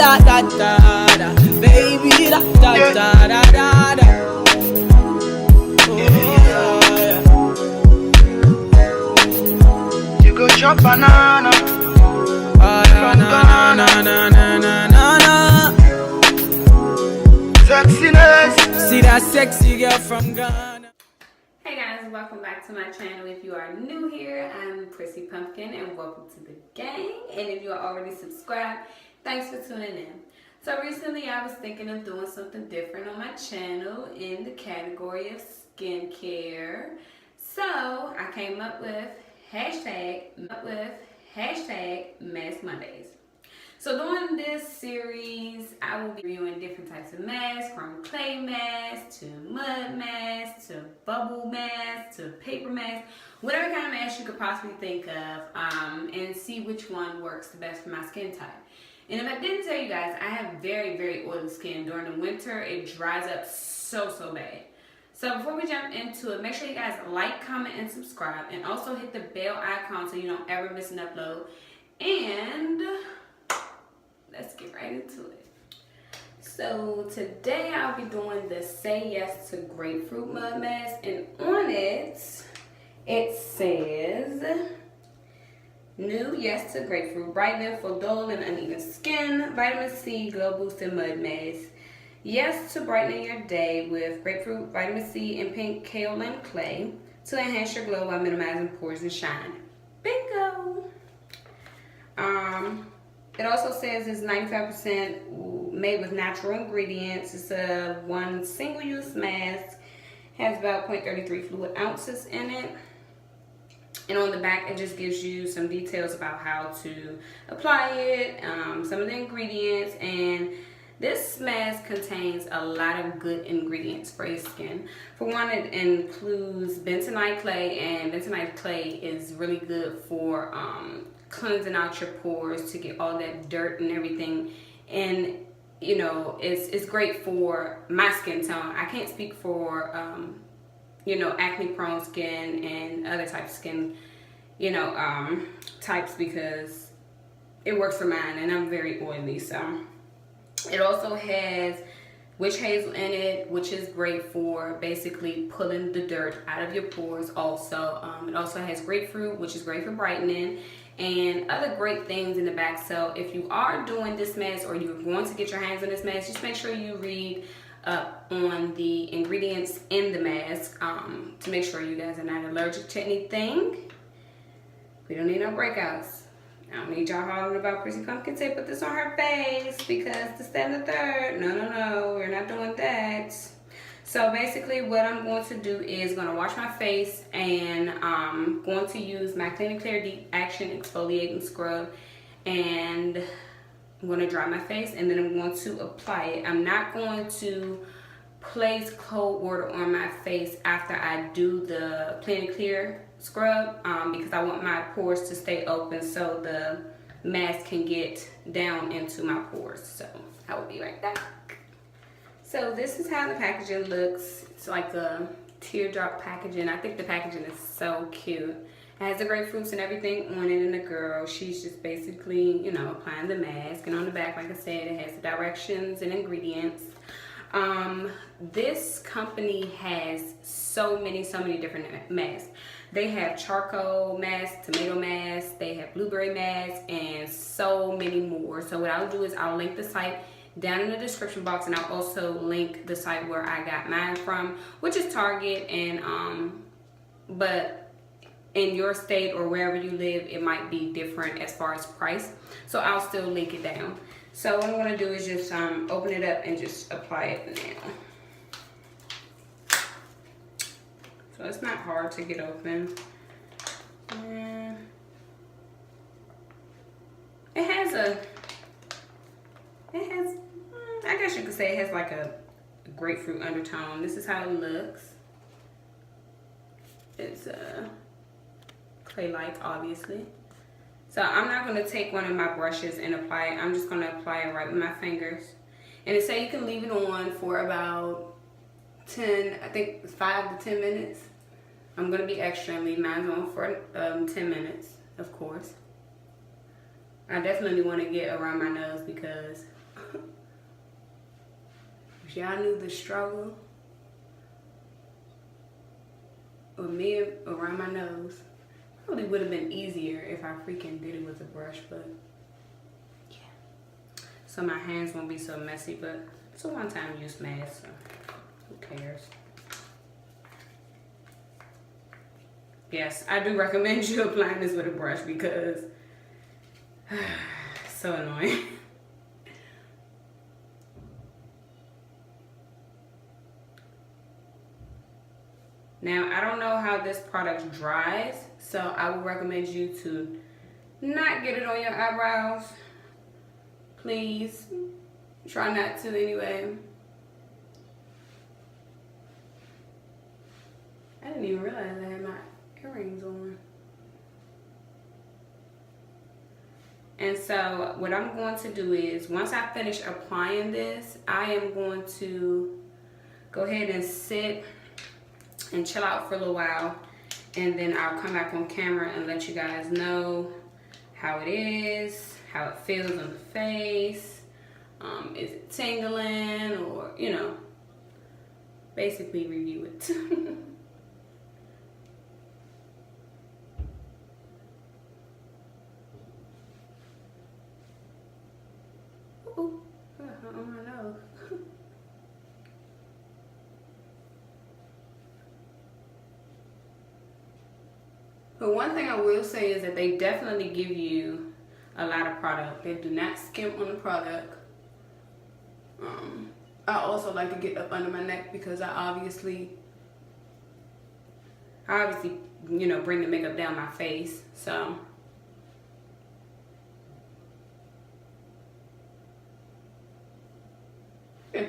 da da da da, baby da da da da da da. Oh, yeah. You go chop banana. Na na na na na na na. Sexiness. See that sexy girl from Ghana. Hey guys, welcome back to my channel. If you are new here, I'm Prissy Pumpkin and welcome to the gang. And if you are already subscribed, thanks for tuning in. So recently I was thinking of doing something different on my channel in the category of skincare. So I came up with hashtag Mask Mondays. So during this series, I will be reviewing different types of masks, from clay masks to mud masks to bubble masks to paper masks, whatever kind of mask you could possibly think of, and see which one works the best for my skin type. And if I didn't tell you guys, I have very, very oily skin. During the winter, it dries up so bad. So before we jump into it, make sure you guys like, comment, and subscribe, and also hit the bell icon so you don't ever miss an upload. And let's get right into it. So today I'll be doing the Say Yes to Grapefruit Mud Mask, and on it says New Yes to Grapefruit, brightening for dull and uneven skin, vitamin C, glow boosting mud mask. Yes to brightening your day with grapefruit, vitamin C, and pink kaolin clay to enhance your glow while minimizing pores and shine. Bingo! It also says it's 95% made with natural ingredients. It's a one single-use mask. Has about 0.33 fluid ounces in it. And on the back, it just gives you some details about how to apply it, some of the ingredients, and this mask contains a lot of good ingredients for your skin. For one, it includes bentonite clay, and bentonite clay is really good for cleansing out your pores to get all that dirt and everything. And you know, it's great for my skin tone. I can't speak for you know, acne prone skin and other types of skin, you know, types, because it works for mine and I'm very oily. So it also has witch hazel in it, which is great for basically pulling the dirt out of your pores. Also, it also has grapefruit, which is great for brightening, and other great things in the back. So if you are doing this mask, or you're going to get your hands on this mask, just make sure you read up on the ingredients in the mask to make sure you guys are not allergic to anything. We don't need no breakouts. I don't need y'all hollering about Prissy Pumpkin say put this on her face because this, that, and the third. No, we're not doing that. So basically what I'm going to do is going to wash my face, and I'm going to use my Clean and Clear Deep Action Exfoliating Scrub, and I'm going to dry my face, and then I'm going to apply it. I'm not going to place cold water on my face after I do the Clean and Clear scrub because I want my pores to stay open so the mask can get down into my pores. So I will be right back. So this is how the packaging looks. It's like a teardrop packaging. I think the packaging is so cute. It has the grapefruits and everything on it, and the girl, she's just basically, you know, applying the mask. And on the back, like I said, it has the directions and ingredients. This company has so many different masks. They have charcoal masks, tomato masks, they have blueberry masks, and so many more. So what I'll do is I'll link the site down in the description box, and I'll also link the site where I got mine from, which is Target. And but in your state or wherever you live, it might be different as far as price, so I'll still link it down. So what I'm going to do is just open it up and just apply it now. So it's not hard to get open. I guess you could say it has like a grapefruit undertone. This is how it looks. It's clay-like, obviously. So I'm not going to take one of my brushes and apply it. I'm just going to apply it right with my fingers. And it says you can leave it on for about 5 to 10 minutes. I'm going to be extra and leave mine on for 10 minutes, of course. I definitely want to get around my nose because If y'all knew the struggle with me around my nose, probably would have been easier if I freaking did it with a brush, but yeah. So my hands won't be so messy, but it's a one-time use mask, so who cares? Yes, I do recommend you applying this with a brush because it's so annoying. Now, I don't know how this product dries, so I would recommend you to not get it on your eyebrows. Please, try not to anyway. I didn't even realize I had my earrings on. And so what I'm going to do is, once I finish applying this, I am going to go ahead and sit and chill out for a little while, and then I'll come back on camera and let you guys know how it is, how it feels on the face, is it tingling, or, you know, basically review it. Ooh, on my nose. But one thing I will say is that they definitely give you a lot of product. They do not skimp on the product. I also like to get up under my neck because I obviously, you know, bring the makeup down my face. So yeah,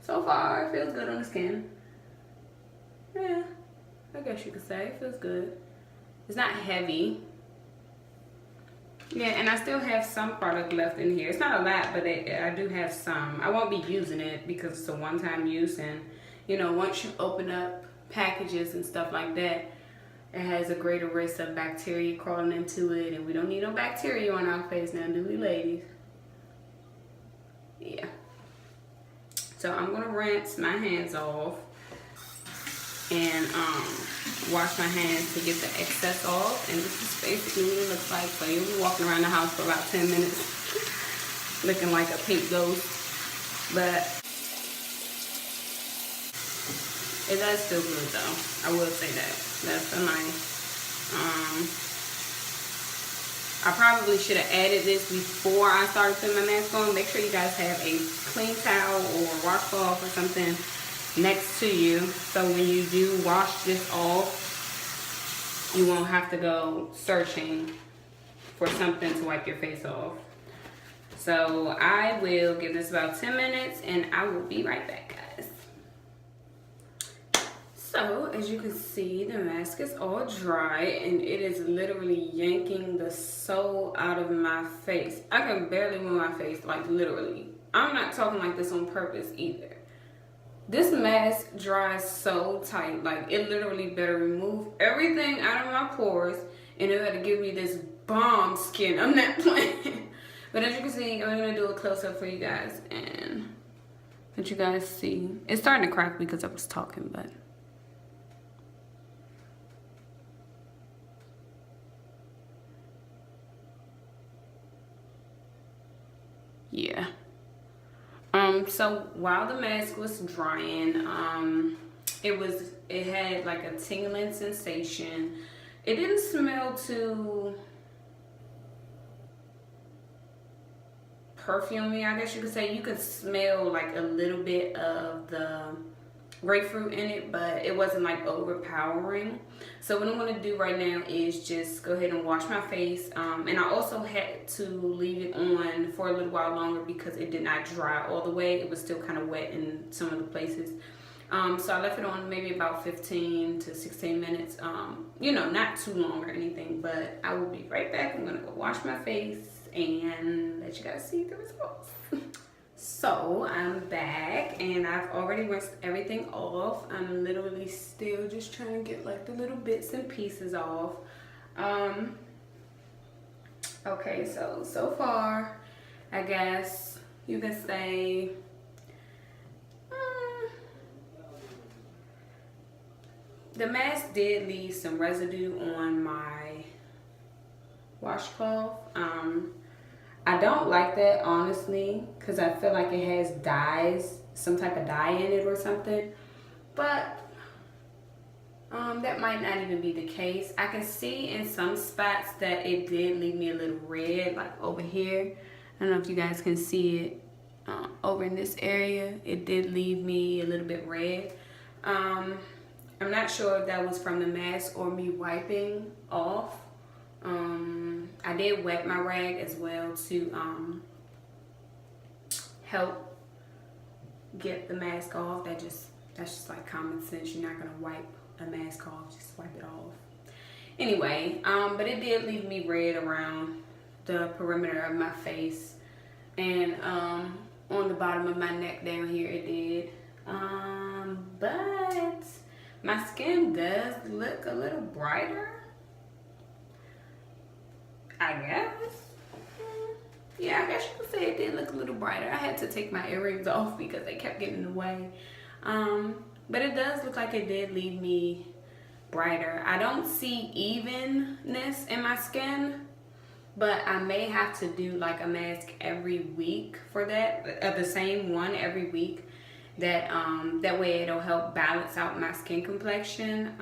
so far it feels good on the skin. Yeah, I guess you could say it feels good. It's not heavy. Yeah, and I still have some product left in here. It's not a lot, but I do have some. I won't be using it because it's a one-time use, and you know, once you open up packages and stuff like that, it has a greater risk of bacteria crawling into it, and we don't need no bacteria on our face now, do we, ladies? Yeah. So I'm gonna rinse my hands off and wash my hands to get the excess off, and this is basically what it looks like. So you'll be walking around the house for about 10 minutes looking like a pink ghost, but it does feel good though. I will say that. That's so nice. I probably should have added this before I started putting my mask on. Make sure you guys have a clean towel or washcloth or something next to you, so when you do wash this off, you won't have to go searching for something to wipe your face off. So I will give this about 10 minutes and I will be right back, guys. So as you can see, the mask is all dry and it is literally yanking the soul out of my face. I can barely move my face, like literally. I'm not talking like this on purpose either. This mask dries so tight, like it literally better remove everything out of my pores and it better give me this bomb skin. I'm not playing. But as you can see, I'm gonna do a close up for you guys and let you guys see. It's starting to crack because I was talking, but yeah. So while the mask was drying, it had like a tingling sensation. It didn't smell too perfumey, I guess you could say. You could smell like a little bit of the grapefruit in it, but it wasn't like overpowering. So what I'm going to do right now is just go ahead and wash my face, and I also had to leave it on for a little while longer because it did not dry all the way. It was still kind of wet in some of the places, so I left it on maybe about 15 to 16 minutes, you know, not too long or anything, but I will be right back. I'm gonna go wash my face and let you guys see the results. So I'm back and I've already rinsed everything off. I'm literally still just trying to get like the little bits and pieces off. Okay, so far I guess you can say, the mask did leave some residue on my washcloth. I don't like that, honestly, because I feel like it has dyes, some type of dye in it or something. But that might not even be the case. I can see in some spots that it did leave me a little red, like over here. I don't know if you guys can see it over in this area. It did leave me a little bit red. I'm not sure if that was from the mask or me wiping off. I did wet my rag as well to help get the mask off. That's just like common sense. You're not gonna wipe a mask off, just wipe it off. Anyway, but it did leave me red around the perimeter of my face, and on the bottom of my neck down here it did. But my skin does look a little brighter, I guess. Yeah, I guess you could say it did look a little brighter. I had to take my earrings off because they kept getting in the way. But it does look like it did leave me brighter. I don't see evenness in my skin, but I may have to do like a mask every week for that, the same one every week. That way it'll help balance out my skin complexion.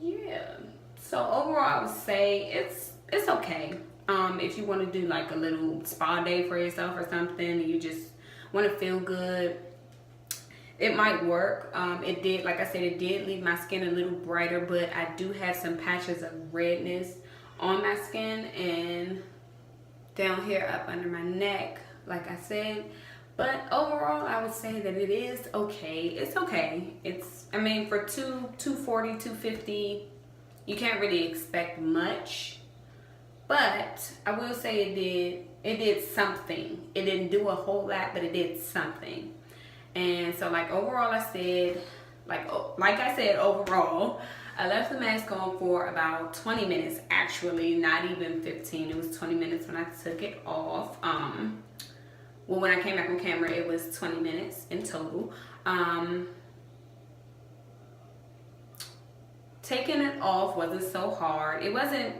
Yeah. So overall, I would say it's okay. If you want to do like a little spa day for yourself or something, and you just want to feel good, it might work. It did, like I said, it did leave my skin a little brighter, but I do have some patches of redness on my skin and down here up under my neck, like I said. But overall, I would say that it is okay. It's okay. I mean, for $240, $250, you can't really expect much. But I will say it did something. It didn't do a whole lot, but it did something. And so like overall, I said, like I said, overall, I left the mask on for about 20 minutes, actually, not even 15. It was 20 minutes when I took it off. Well, when I came back on camera, it was 20 minutes in total. Taking it off wasn't so hard. It wasn't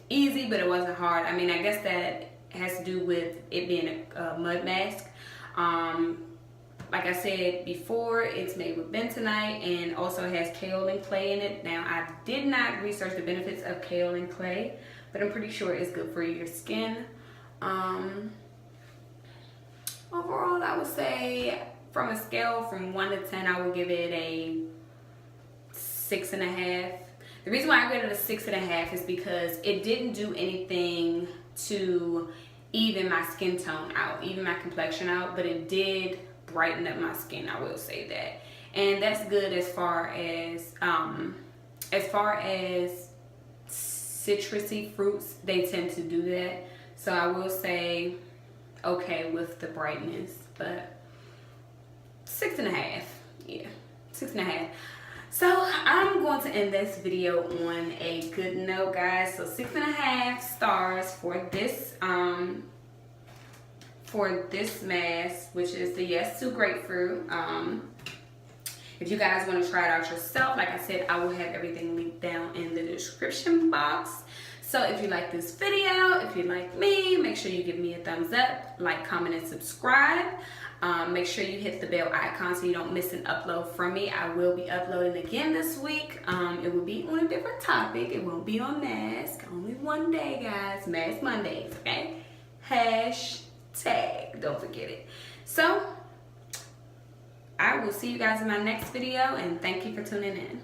easy, but it wasn't hard. I mean, I guess that has to do with it being a mud mask. Like I said before, it's made with bentonite and also has kaolin clay in it. Now, I did not research the benefits of kaolin clay, but I'm pretty sure it's good for your skin. Overall, I would say from a scale from 1 to 10, I would give it a 6.5. The reason why I give it a 6.5 is because it didn't do anything to even my skin tone out, even my complexion out, but it did brighten up my skin, I will say that. And that's good as far as citrusy fruits, they tend to do that. So I will say okay with the brightness, but 6.5. Yeah, 6.5. So I'm going to end this video on a good note, guys. So 6.5 stars for this mask, which is the Yes to Grapefruit. If you guys want to try it out yourself, like I said, I will have everything linked down in the description box. So if you like this video, if you like me, make sure you give me a thumbs up, like, comment, and subscribe. Make sure you hit the bell icon so you don't miss an upload from me. I will be uploading again this week. It will be on a different topic. It won't be on mask. Only one day, guys. Mask Mondays, okay? Hashtag. Don't forget it. So I will see you guys in my next video, and thank you for tuning in.